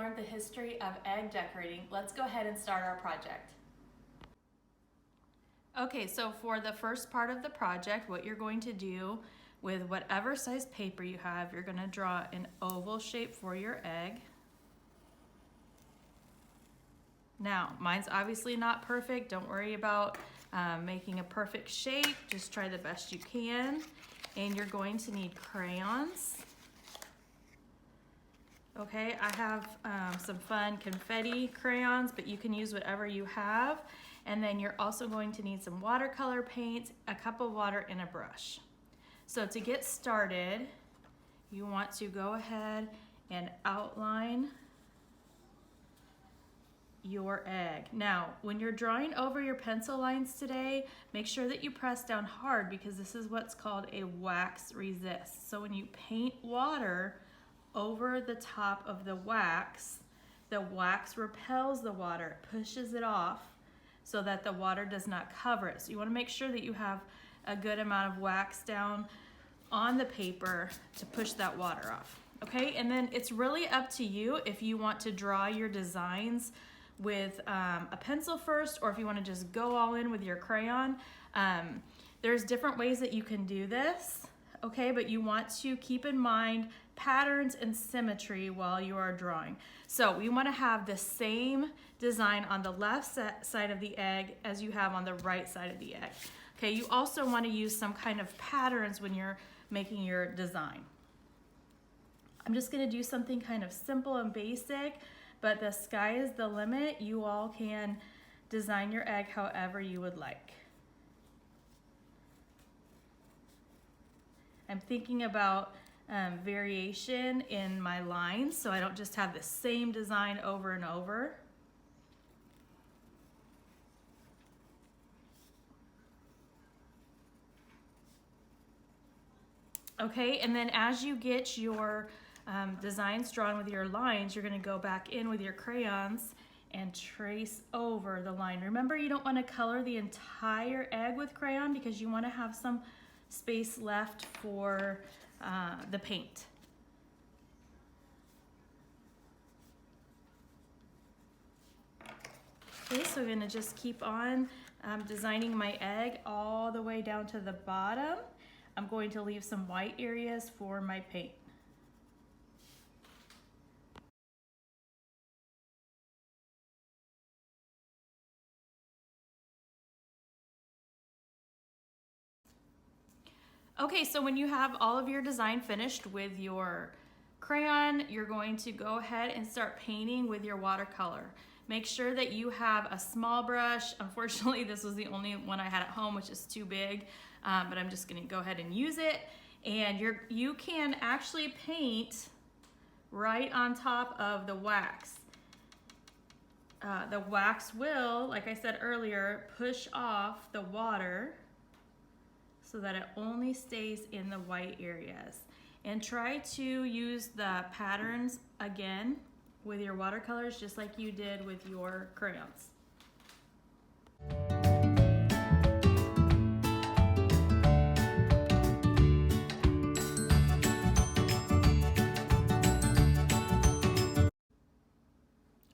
learned the history of egg decorating, let's go ahead and start our project. Okay, so for the first part of the project, what you're going to do with whatever size paper you have, you're going to draw an oval shape for your egg. Now, mine's obviously not perfect. Don't worry about making a perfect shape. Just try the best you can. And you're going to need crayons. Okay, I have some fun confetti crayons, but you can use whatever you have. And then you're also going to need some watercolor paint, a cup of water, and a brush. So to get started, you want to go ahead and outline your egg. Now, when you're drawing over your pencil lines today, make sure that you press down hard because this is what's called a wax resist. So when you paint water over the top of the wax repels the water, it pushes it off so that the water does not cover it. So you want to make sure that you have a good amount of wax down on the paper to push that water off. Okay, and then it's really up to you if you want to draw your designs with a pencil first, or if you want to just go all in with your crayon. There's different ways that you can do this, okay, but you want to keep in mind patterns and symmetry while you are drawing. So we want to have the same design on the left side of the egg as you have on the right side of the egg. Okay, you also want to use some kind of patterns when you're making your design. I'm just going to do something kind of simple and basic, but the sky is the limit. You all can design your egg however you would like. I'm thinking about variation in my lines, so I don't just have the same design over and over. Okay, and then as you get your designs drawn with your lines, you're going to go back in with your crayons and trace over the line. Remember, you don't want to color the entire egg with crayon because you want to have some space left for the paint. Okay, so I'm going to just keep on designing my egg all the way down to the bottom. I'm going to leave some white areas for my paint. Okay, so when you have all of your design finished with your crayon, you're going to go ahead and start painting with your watercolor. Make sure that you have a small brush. Unfortunately, this was the only one I had at home, which is too big, but I'm just gonna go ahead and use it. And you can actually paint right on top of the wax. The wax will, like I said earlier, push off the water so that it only stays in the white areas. And try to use the patterns again with your watercolors just like you did with your crayons.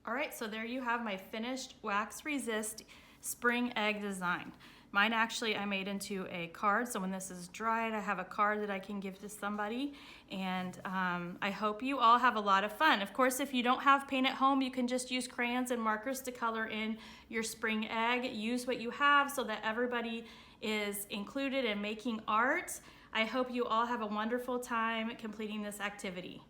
All right, so there you have my finished wax resist spring egg design. Mine actually I made into a card, so when this is dried, I have a card that I can give to somebody, and I hope you all have a lot of fun. Of course, if you don't have paint at home, you can just use crayons and markers to color in your spring egg. Use what you have so that everybody is included in making art. I hope you all have a wonderful time completing this activity.